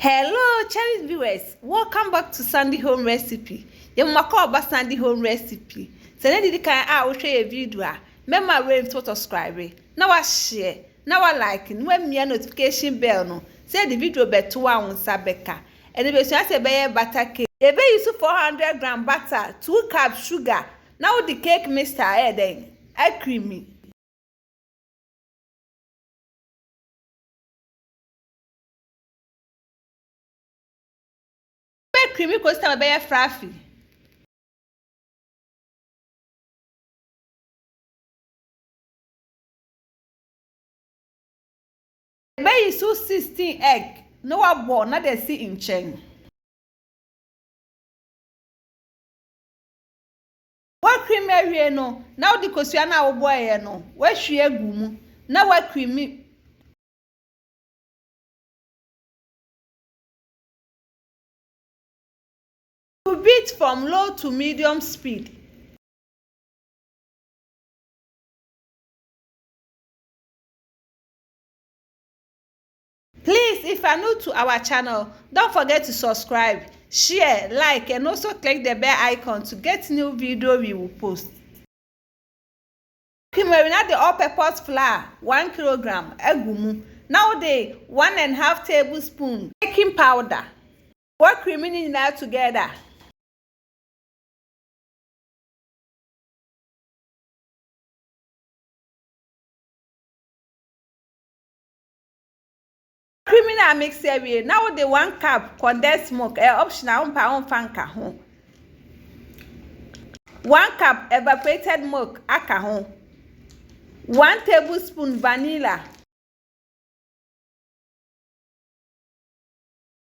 Hello, cherished viewers. Welcome back to Sandy Home Recipe. You must call about Sandy Home Recipe. So now did can I will show you a video. Remember where to subscribe. Now I share. Now I like. When me a notification bell no. Say the video be 2 hours sabeka. And the version say be butter cake. You be use 400 gram butter, 2 cups sugar. Now the cake mixture then. Creamy. Creamy costa be frafy. Be so 16 egg. No one born, not they see in chain. What creamy no? Now the cosiana boy no. Where she a gumu? Now what creamy? To beat from low to medium speed. Please, if you are new to our channel, don't forget to subscribe, share, like, and also click the bell icon to get new video we will post. Marinate the all-purpose flour 1 kilogram, egumu. Now the 1.5 tablespoon baking powder. Work creamy now together. Criminal mix area. Now the 1 cup condensed milk, optional pound fanka home. 1 cup evaporated milk, aka home. 1 tablespoon vanilla.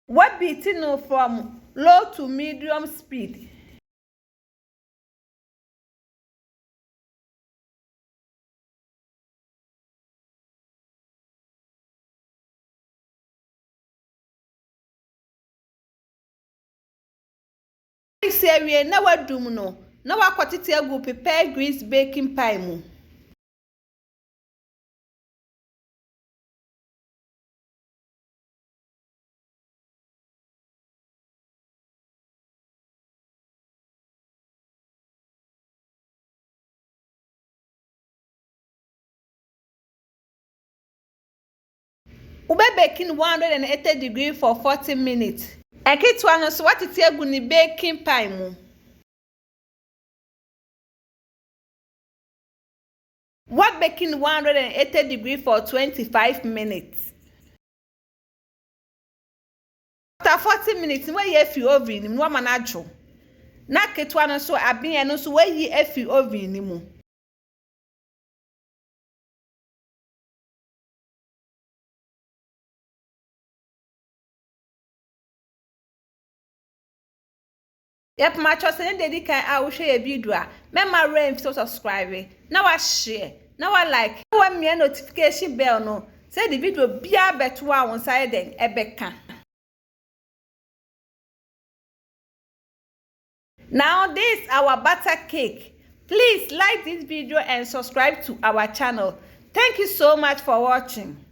What beating from low to medium speed. Area na wadum no na wakwatete agu prepare grease baking pie mu ube baking 180 degrees for 40 minutes. Nkate no so watete agu ni baking pie mu. What baking 180 degrees for 25 minutes. After 40 minutes, where you fi oven, no man adjo. Na Nkate no so abin no so where you fi oven mu. Yep, my choice and dedicated I will share a video. Remember rain to subscribe. Now I share. Now I like. Now me a notification bell no. Say the video be a better one side then ebeka. Now this our butter cake. Please like this video and subscribe to our channel. Thank you so much for watching.